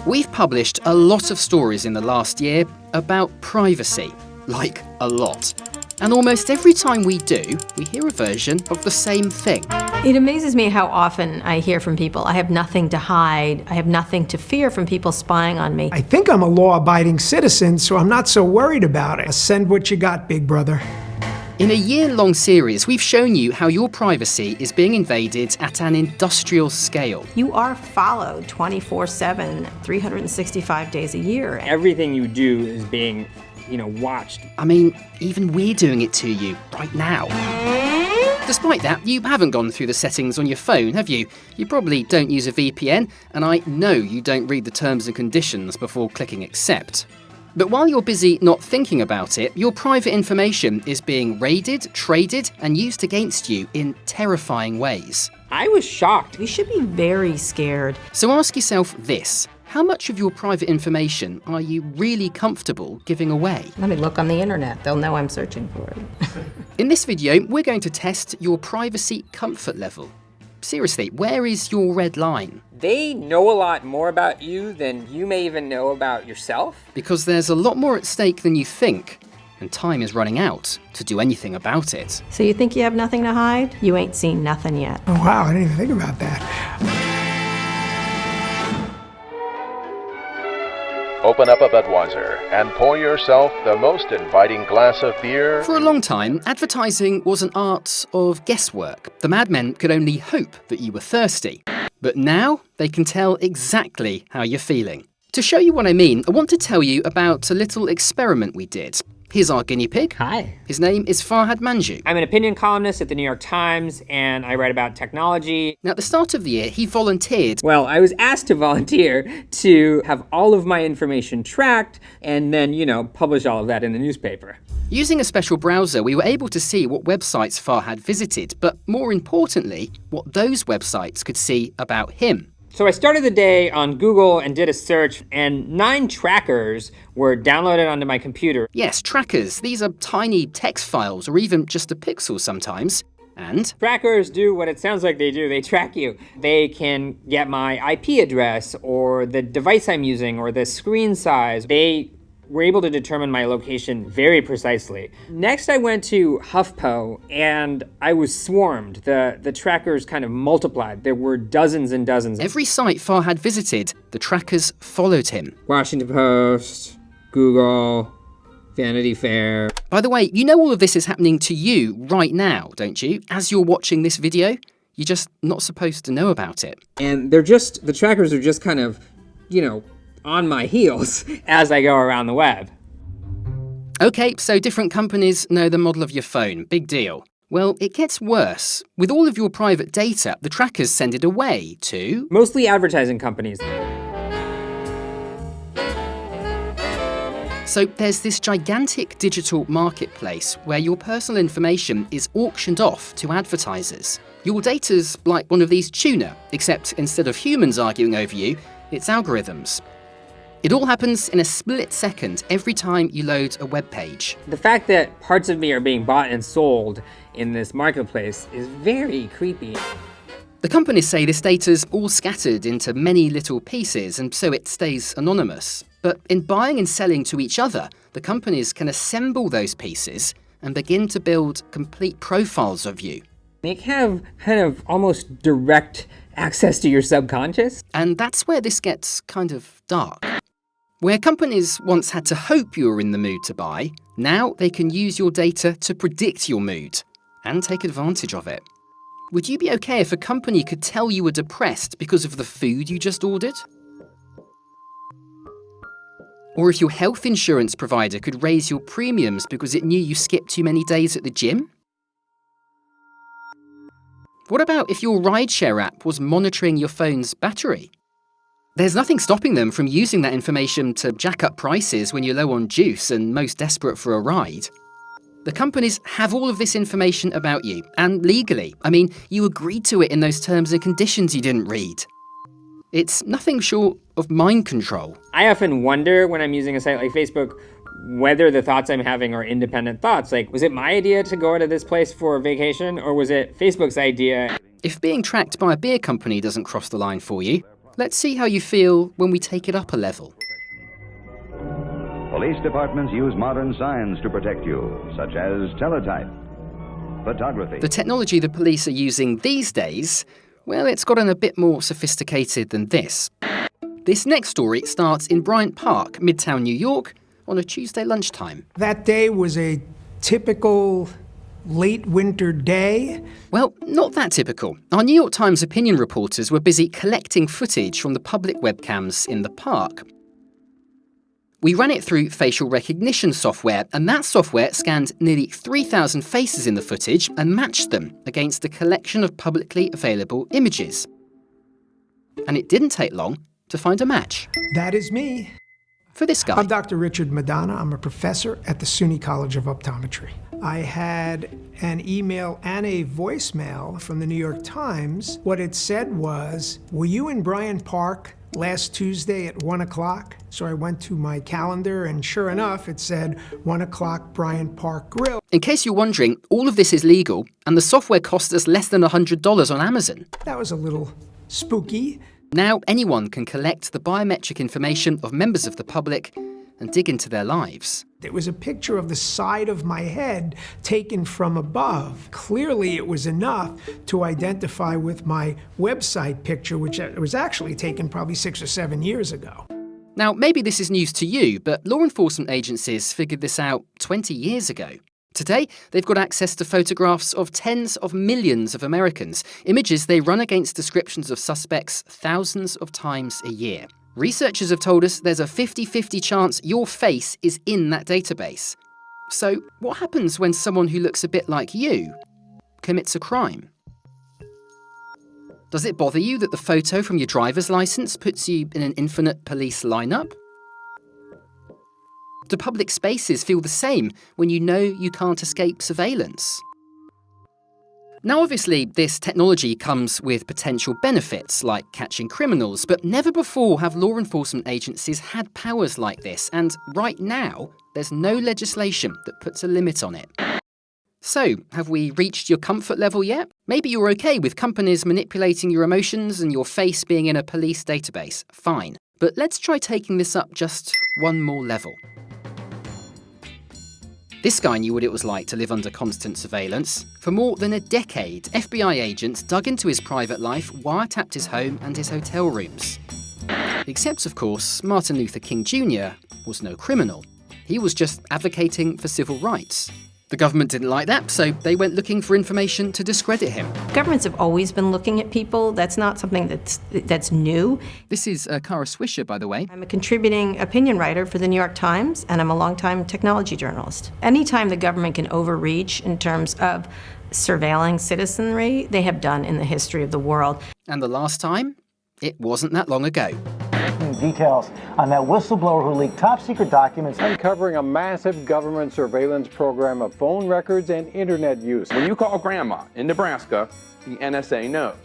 We've published a lot of stories in the last year about privacy, like a lot. And almost every time we do, we hear a version of the same thing. It amazes me how often I hear from people, I have nothing to hide, I have nothing to fear from people spying on me. I think I'm a law-abiding citizen, so I'm not so worried about it. Send what you got, big brother. In a year-long series, we've shown you how your privacy is being invaded at an industrial scale. You are followed 24/7, 365 days a year. Everything you do is being, watched. I mean, even we're doing it to you right now. Despite that, you haven't gone through the settings on your phone, have you? You probably don't use a VPN, and I know you don't read the terms and conditions before clicking accept. But while you're busy not thinking about it, your private information is being raided, traded, and used against you in terrifying ways. I was shocked. We should be very scared. So ask yourself this: how much of your private information are you really comfortable giving away? Let me look on the internet. They'll know I'm searching for it. In this video, we're going to test your privacy comfort level. Seriously, where is your red line? They know a lot more about you than you may even know about yourself. Because there's a lot more at stake than you think, and time is running out to do anything about it. So you think you have nothing to hide? You ain't seen nothing yet. Oh, wow, I didn't even think about that. Open up a Budweiser and pour yourself the most inviting glass of beer. For a long time, advertising was an art of guesswork. The madmen could only hope that you were thirsty. But now, they can tell exactly how you're feeling. To show you what I mean, I want to tell you about a little experiment we did. Here's our guinea pig. Hi. His name is Farhad Manjoo. I'm an opinion columnist at the New York Times, and I write about technology. Now, at the start of the year, he volunteered. Well, I was asked to volunteer to have all of my information tracked and then, publish all of that in the newspaper. Using a special browser, we were able to see what websites Farhad visited, but more importantly, what those websites could see about him. So I started the day on Google and did a search, and 9 trackers were downloaded onto my computer. Yes, trackers. These are tiny text files, or even just a pixel sometimes. And trackers do what it sounds like they do. They track you. They can get my IP address, or the device I'm using, or the screen size. They were able to determine my location very precisely. Next, I went to HuffPo, and I was swarmed. The trackers kind of multiplied. There were dozens and dozens. Every site Farhad visited, the trackers followed him. Washington Post, Google, Vanity Fair. By the way, you know all of this is happening to you right now, don't you? As you're watching this video, you're just not supposed to know about it. And the trackers are just kind of, on my heels as I go around the web. Okay, so different companies know the model of your phone. Big deal. Well, it gets worse. With all of your private data, the trackers send it away to mostly advertising companies. So there's this gigantic digital marketplace where your personal information is auctioned off to advertisers. Your data's like one of these tuna, except instead of humans arguing over you, it's algorithms. It all happens in a split second every time you load a web page. The fact that parts of me are being bought and sold in this marketplace is very creepy. The companies say this data's all scattered into many little pieces, and so it stays anonymous. But in buying and selling to each other, the companies can assemble those pieces and begin to build complete profiles of you. They have kind of almost direct access to your subconscious. And that's where this gets kind of dark. Where companies once had to hope you were in the mood to buy, now they can use your data to predict your mood and take advantage of it. Would you be okay if a company could tell you were depressed because of the food you just ordered? Or if your health insurance provider could raise your premiums because it knew you skipped too many days at the gym? What about if your rideshare app was monitoring your phone's battery? There's nothing stopping them from using that information to jack up prices when you're low on juice and most desperate for a ride. The companies have all of this information about you, and legally. I mean, you agreed to it in those terms and conditions you didn't read. It's nothing short of mind control. I often wonder when I'm using a site like Facebook whether the thoughts I'm having are independent thoughts. Like, was it my idea to go to this place for a vacation, or was it Facebook's idea? If being tracked by a beer company doesn't cross the line for you, Let's see how you feel when we take it up a level. Police departments use modern science to protect you, such as teletype, photography. The technology the police are using these days, well, it's gotten a bit more sophisticated than this. This next story starts in Bryant Park, Midtown New York, on a Tuesday lunchtime. That day was a typical late winter day. Well, not that typical. Our New York Times opinion reporters were busy collecting footage from the public webcams in the park. We ran it through facial recognition software, and that software scanned nearly 3,000 faces in the footage and matched them against a collection of publicly available images. And it didn't take long to find a match. That is me. For this guy. I'm Dr. Richard Madonna. I'm a professor at the SUNY College of Optometry. I had an email and a voicemail from the New York Times. What it said was, were you in Bryant Park last Tuesday at 1 o'clock? So I went to my calendar, and sure enough, it said 1 o'clock Bryant Park Grill. In case you're wondering, all of this is legal, and the software cost us less than $100 on Amazon. That was a little spooky. Now anyone can collect the biometric information of members of the public and dig into their lives. It was a picture of the side of my head taken from above. Clearly, it was enough to identify with my website picture, which was actually taken probably 6 or 7 years ago. Now, maybe this is news to you, but law enforcement agencies figured this out 20 years ago. Today, they've got access to photographs of tens of millions of Americans, images they run against descriptions of suspects thousands of times a year. Researchers have told us there's a 50-50 chance your face is in that database. So, what happens when someone who looks a bit like you commits a crime? Does it bother you that the photo from your driver's license puts you in an infinite police lineup? Do public spaces feel the same when you know you can't escape surveillance? Now, obviously, this technology comes with potential benefits, like catching criminals, but never before have law enforcement agencies had powers like this, and right now, there's no legislation that puts a limit on it. So, have we reached your comfort level yet? Maybe you're okay with companies manipulating your emotions and your face being in a police database. Fine. But let's try taking this up just one more level. This guy knew what it was like to live under constant surveillance. For more than a decade, FBI agents dug into his private life, wiretapped his home and his hotel rooms. Except, of course, Martin Luther King Jr. was no criminal. He was just advocating for civil rights. The government didn't like that, so they went looking for information to discredit him. Governments have always been looking at people. That's not something that's new. This is Kara Swisher, by the way. I'm a contributing opinion writer for the New York Times, and I'm a longtime technology journalist. Anytime the government can overreach in terms of surveilling citizenry, they have done in the history of the world. And the last time? It wasn't that long ago. Details on that whistleblower who leaked top-secret documents. Uncovering a massive government surveillance program of phone records and internet use. When you call grandma in Nebraska, the NSA knows.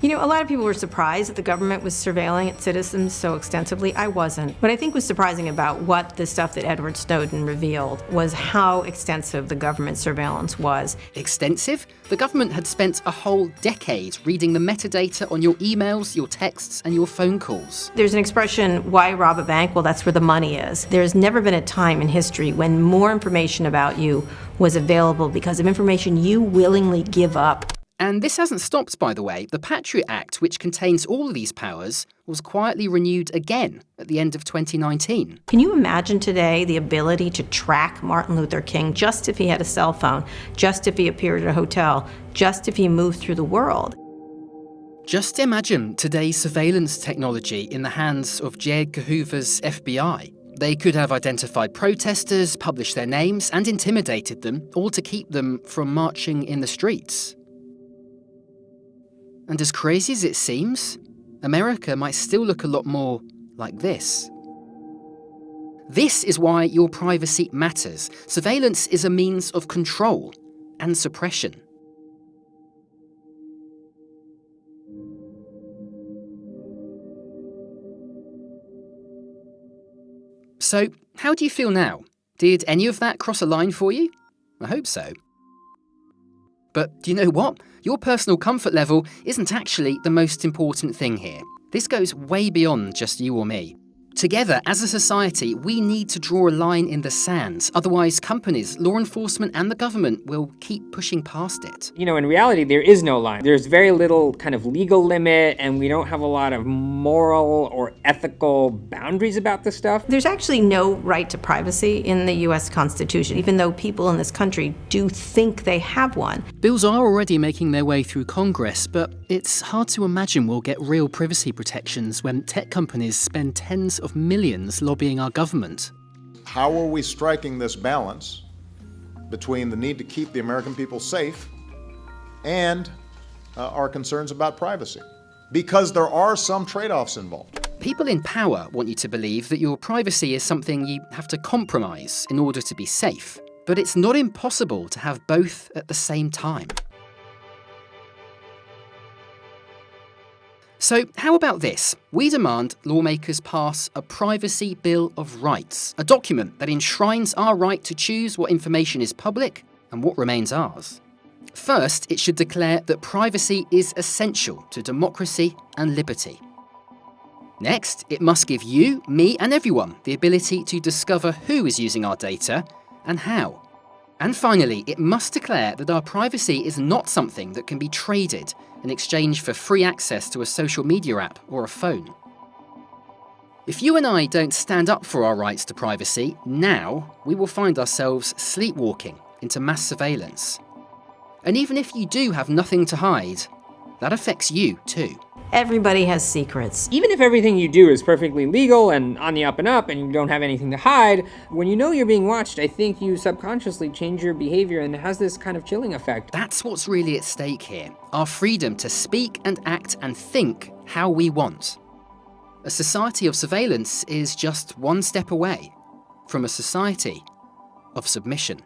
You know, a lot of people were surprised that the government was surveilling its citizens so extensively. I wasn't. What I think was surprising about what the stuff that Edward Snowden revealed was how extensive the government surveillance was. Extensive? The government had spent a whole decade reading the metadata on your emails, your texts, and your phone calls. There's an expression, why rob a bank? Well, that's where the money is. There's never been a time in history when more information about you was available because of information you willingly give up. And this hasn't stopped, by the way. The Patriot Act, which contains all of these powers, was quietly renewed again at the end of 2019. Can you imagine today the ability to track Martin Luther King just if he had a cell phone, just if he appeared at a hotel, just if he moved through the world? Just imagine today's surveillance technology in the hands of J. Edgar Hoover's FBI. They could have identified protesters, published their names, and intimidated them, all to keep them from marching in the streets. And as crazy as it seems, America might still look a lot more like this. This is why your privacy matters. Surveillance is a means of control and suppression. So, how do you feel now? Did any of that cross a line for you? I hope so. But do you know what? Your personal comfort level isn't actually the most important thing here. This goes way beyond just you or me. Together, as a society, we need to draw a line in the sand. Otherwise, companies, law enforcement, and the government will keep pushing past it. You know, in reality, there is no line. There's very little kind of legal limit, and we don't have a lot of moral or ethical boundaries about this stuff. There's actually no right to privacy in the U.S. Constitution, even though people in this country do think they have one. Bills are already making their way through Congress, but it's hard to imagine we'll get real privacy protections when tech companies spend tens of millions lobbying our government. How are we striking this balance between the need to keep the American people safe and our concerns about privacy? Because there are some trade-offs involved. People in power want you to believe that your privacy is something you have to compromise in order to be safe. But it's not impossible to have both at the same time. So how about this? We demand lawmakers pass a Privacy Bill of Rights, a document that enshrines our right to choose what information is public and what remains ours. First, it should declare that privacy is essential to democracy and liberty. Next, it must give you, me, and everyone the ability to discover who is using our data and how. And finally, it must declare that our privacy is not something that can be traded in exchange for free access to a social media app or a phone. If you and I don't stand up for our rights to privacy, now we will find ourselves sleepwalking into mass surveillance. And even if you do have nothing to hide, that affects you too. Everybody has secrets. Even if everything you do is perfectly legal and on the up and up and you don't have anything to hide, when you know you're being watched, I think you subconsciously change your behavior and it has this kind of chilling effect. That's what's really at stake here. Our freedom to speak and act and think how we want. A society of surveillance is just one step away from a society of submission.